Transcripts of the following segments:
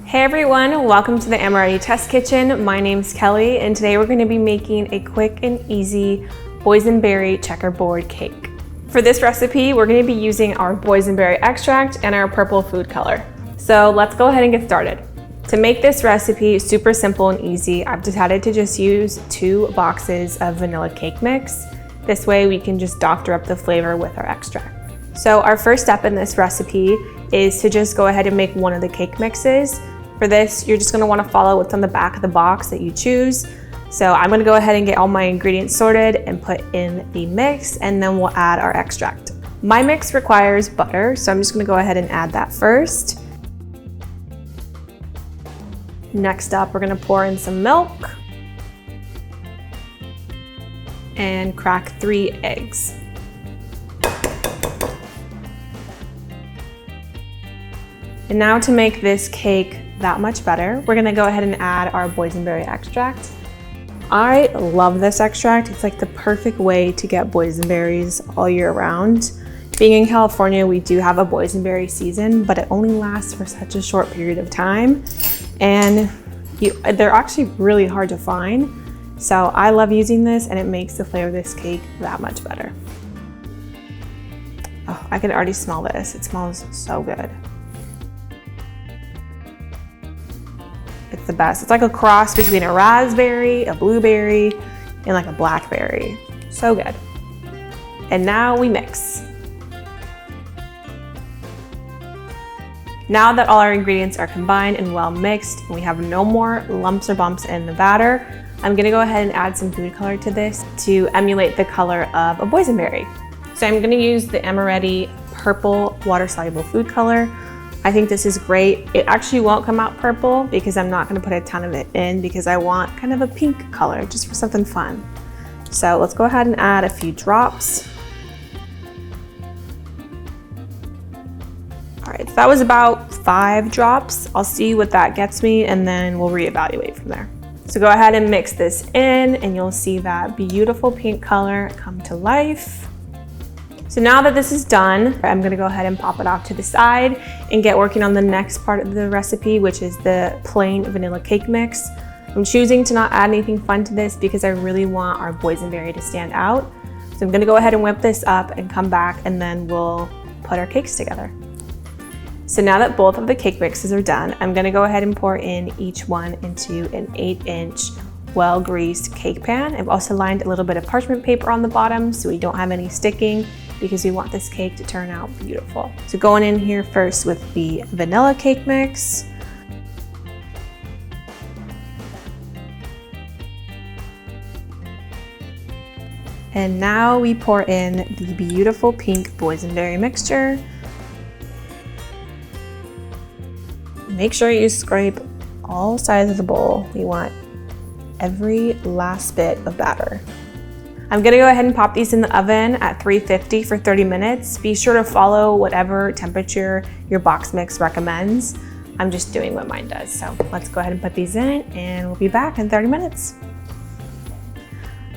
Hey everyone, welcome to the Amoretti Test Kitchen. My name's Kelly, and today we're going to be making a quick and easy boysenberry checkerboard cake. For this recipe, we're going to be using our boysenberry extract and our purple food color. So let's go ahead and get started. To make this recipe super simple and easy, I've decided to just use 2 boxes of vanilla cake mix. This way we can just doctor up the flavor with our extract. So our first step in this recipe is to just go ahead and make one of the cake mixes. For this, you're just gonna wanna follow what's on the back of the box that you choose. So I'm gonna go ahead and get all my ingredients sorted and put in the mix, and then we'll add our extract. My mix requires butter, so I'm just gonna go ahead and add that first. Next up, we're gonna pour in some milk and crack 3 eggs. And now to make this cake that much better, we're gonna go ahead and add our boysenberry extract. I love this extract. It's like the perfect way to get boysenberries all year round. Being in California, we do have a boysenberry season, but it only lasts for such a short period of time. And they're actually really hard to find. So I love using this, and it makes the flavor of this cake that much better. Oh, I can already smell this. It smells so good. It's the best. It's like a cross between a raspberry, a blueberry, and like a blackberry. So good. And now we mix. Now that all our ingredients are combined and well mixed, and we have no more lumps or bumps in the batter, I'm gonna go ahead and add some food color to this to emulate the color of a boysenberry. So I'm gonna use the Amoretti purple water-soluble food color. I think this is great. It actually won't come out purple because I'm not gonna put a ton of it in because I want kind of a pink color just for something fun. So let's go ahead and add a few drops. All right, so that was about 5 drops. I'll see what that gets me, and then we'll reevaluate from there. So go ahead and mix this in, and you'll see that beautiful pink color come to life. So now that this is done, I'm gonna go ahead and pop it off to the side and get working on the next part of the recipe, which is the plain vanilla cake mix. I'm choosing to not add anything fun to this because I really want our boysenberry to stand out. So I'm gonna go ahead and whip this up and come back, and then we'll put our cakes together. So now that both of the cake mixes are done, I'm gonna go ahead and pour in each one into an 8-inch well-greased cake pan. I've also lined a little bit of parchment paper on the bottom so we don't have any sticking, because we want this cake to turn out beautiful. So going in here first with the vanilla cake mix. And now we pour in the beautiful pink boysenberry mixture. Make sure you scrape all sides of the bowl. We want every last bit of batter. I'm gonna go ahead and pop these in the oven at 350 for 30 minutes. Be sure to follow whatever temperature your box mix recommends. I'm just doing what mine does. So let's go ahead and put these in, and we'll be back in 30 minutes.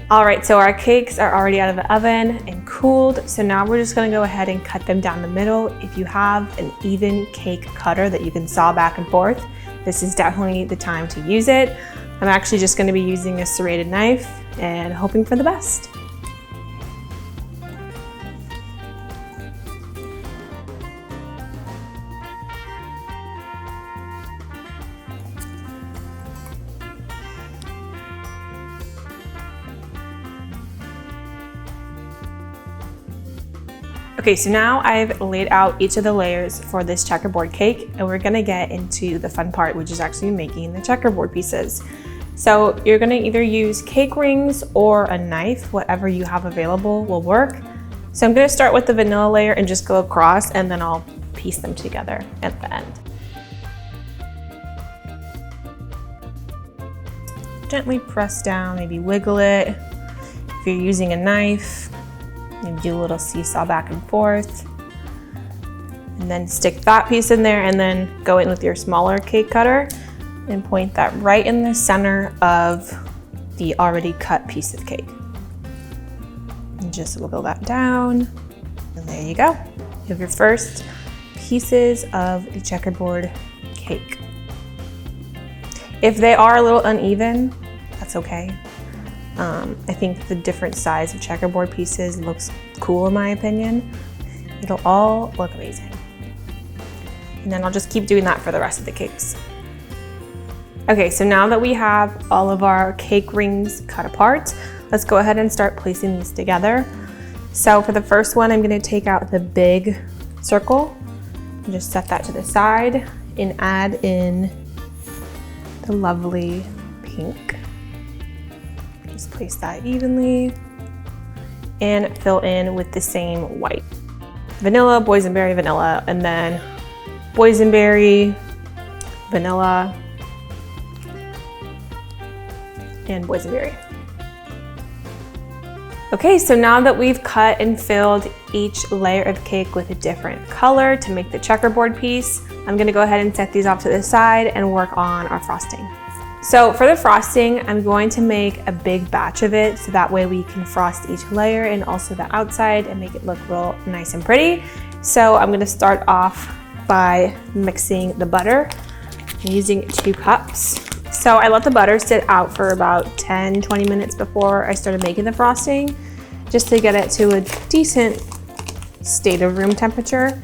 All right, so our cakes are already out of the oven and cooled. So now we're just gonna go ahead and cut them down the middle. If you have an even cake cutter that you can saw back and forth, this is definitely the time to use it. I'm actually just gonna be using a serrated knife and hoping for the best. Okay, so now I've laid out each of the layers for this checkerboard cake, and we're gonna get into the fun part, which is actually making the checkerboard pieces. So you're gonna either use cake rings or a knife, whatever you have available will work. So I'm gonna start with the vanilla layer and just go across, and then I'll piece them together at the end. Gently press down, maybe wiggle it. If you're using a knife, maybe do a little seesaw back and forth. And then stick that piece in there, and then go in with your smaller cake cutter and point that right in the center of the already cut piece of cake. And just wiggle that down, and there you go. You have your first pieces of the checkerboard cake. If they are a little uneven, that's okay. I think the different size of checkerboard pieces looks cool in my opinion. It'll all look amazing. And then I'll just keep doing that for the rest of the cakes. Okay, so now that we have all of our cake rings cut apart, let's go ahead and start placing these together. So for the first one, I'm gonna take out the big circle and just set that to the side and add in the lovely pink. Just place that evenly and fill in with the same white. Vanilla, boysenberry, vanilla, and then boysenberry, vanilla, and boysenberry. Okay, so now that we've cut and filled each layer of cake with a different color to make the checkerboard piece, I'm gonna go ahead and set these off to the side and work on our frosting. So for the frosting, I'm going to make a big batch of it so that way we can frost each layer and also the outside and make it look real nice and pretty. So I'm gonna start off by mixing the butter. I'm using 2 cups. So I let the butter sit out for about 10-20 minutes before I started making the frosting, just to get it to a decent state of room temperature.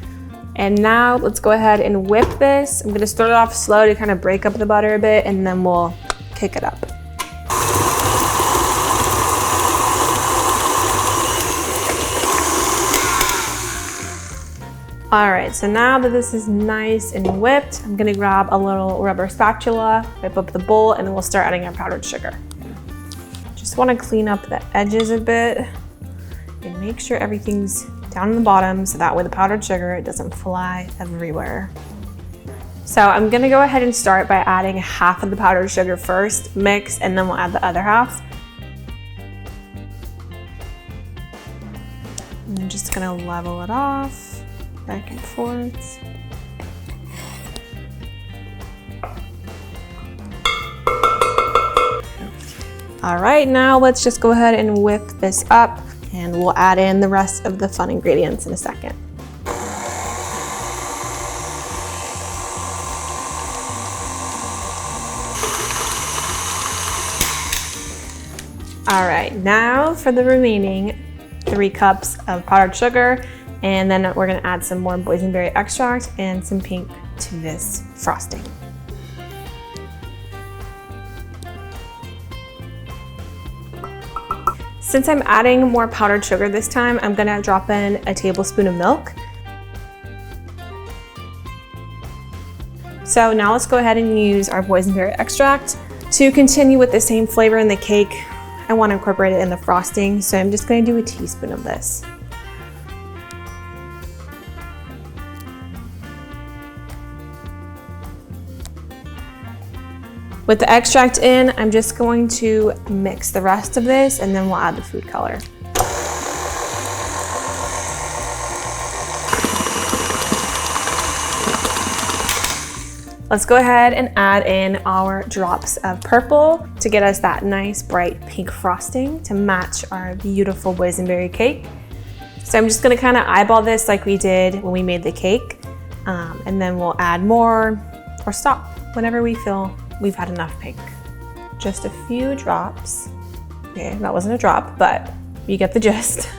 And now let's go ahead and whip this. I'm gonna start it off slow to kind of break up the butter a bit, and then we'll kick it up. All right, so now that this is nice and whipped, I'm gonna grab a little rubber spatula, whip up the bowl, and then we'll start adding our powdered sugar. Just wanna clean up the edges a bit and make sure everything's down in the bottom so that way the powdered sugar doesn't fly everywhere. So I'm gonna go ahead and start by adding half of the powdered sugar first, mix, and then we'll add the other half. And I'm just gonna level it off, back and forth. All right, now let's just go ahead and whip this up, and we'll add in the rest of the fun ingredients in a second. All right, now for the remaining 3 cups of powdered sugar, and then we're gonna add some more boysenberry extract and some pink to this frosting. Since I'm adding more powdered sugar this time, I'm gonna drop in a tablespoon of milk. So now let's go ahead and use our boysenberry extract. To continue with the same flavor in the cake, I wanna incorporate it in the frosting, so I'm just gonna do a teaspoon of this. With the extract in, I'm just going to mix the rest of this, and then we'll add the food color. Let's go ahead and add in our drops of purple to get us that nice bright pink frosting to match our beautiful boysenberry cake. So I'm just gonna kind of eyeball this like we did when we made the cake, and then we'll add more or stop whenever we feel we've had enough pink. Just a few drops. Okay, that wasn't a drop, but you get the gist.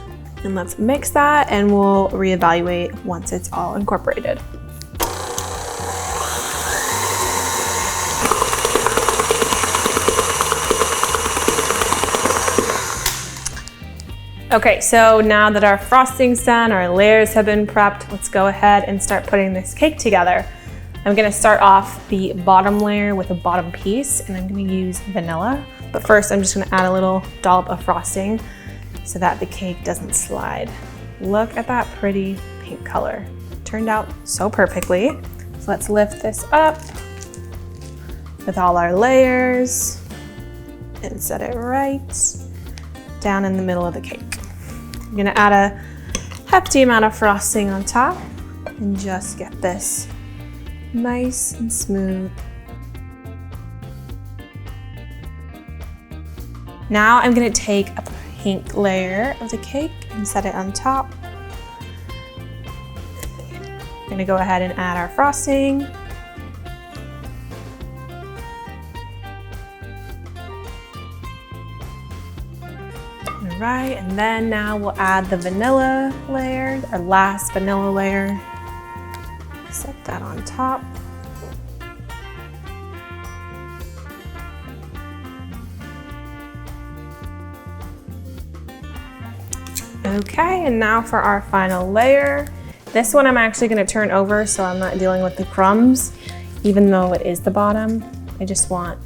And let's mix that, and we'll reevaluate once it's all incorporated. Okay, so now that our frosting's done, our layers have been prepped, let's go ahead and start putting this cake together. I'm gonna start off the bottom layer with a bottom piece, and I'm gonna use vanilla. But first, I'm just gonna add a little dollop of frosting so that the cake doesn't slide. Look at that pretty pink color. It turned out so perfectly. So let's lift this up with all our layers and set it right down in the middle of the cake. I'm gonna add a hefty amount of frosting on top and just get this nice and smooth. Now I'm gonna take a pink layer of the cake and set it on top. I'm gonna go ahead and add our frosting. right, and then now we'll add the vanilla layer, our last vanilla layer. Set that on top. Okay, and now for our final layer. This one I'm actually gonna turn over so I'm not dealing with the crumbs, even though it is the bottom. I just want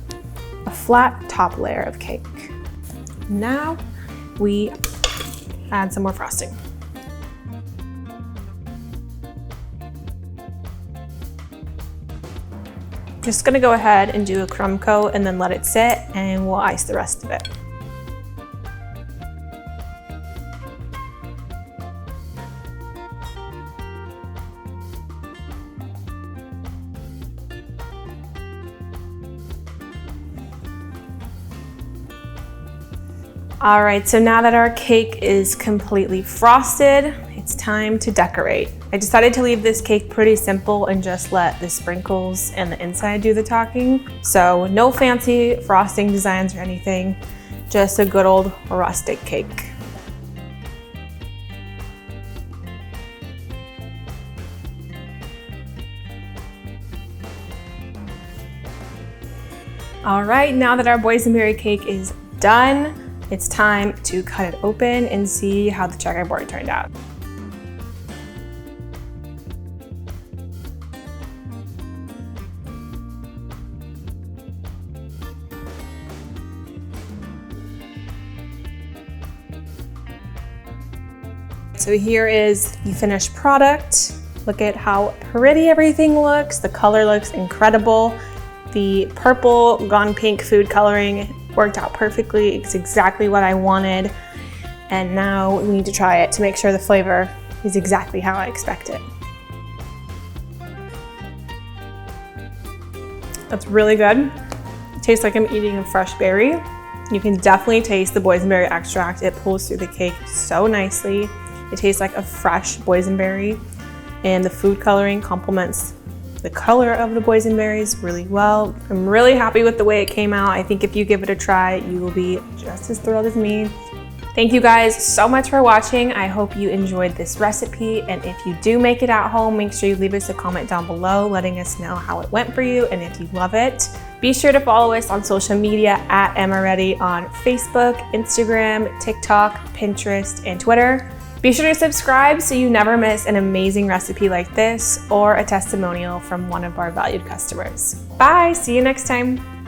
a flat top layer of cake. Now we add some more frosting. Just gonna go ahead and do a crumb coat and then let it sit, and we'll ice the rest of it. All right, so now that our cake is completely frosted, it's time to decorate. I decided to leave this cake pretty simple and just let the sprinkles and the inside do the talking. So no fancy frosting designs or anything, just a good old rustic cake. All right, now that our boysenberry cake is done, it's time to cut it open and see how the checkerboard turned out. So here is the finished product. Look at how pretty everything looks. The color looks incredible. The purple gone pink food coloring worked out perfectly. It's exactly what I wanted. And now we need to try it to make sure the flavor is exactly how I expect it. That's really good. It tastes like I'm eating a fresh berry. You can definitely taste the boysenberry extract. It pulls through the cake so nicely. It tastes like a fresh boysenberry, and the food coloring complements the color of the boysenberries really well. I'm really happy with the way it came out. I think if you give it a try, you will be just as thrilled as me. Thank you guys so much for watching. I hope you enjoyed this recipe, and if you do make it at home, make sure you leave us a comment down below letting us know how it went for you and if you love it. Be sure to follow us on social media at Amoretti on Facebook, Instagram, TikTok, Pinterest, and Twitter. Be sure to subscribe so you never miss an amazing recipe like this or a testimonial from one of our valued customers. Bye, see you next time.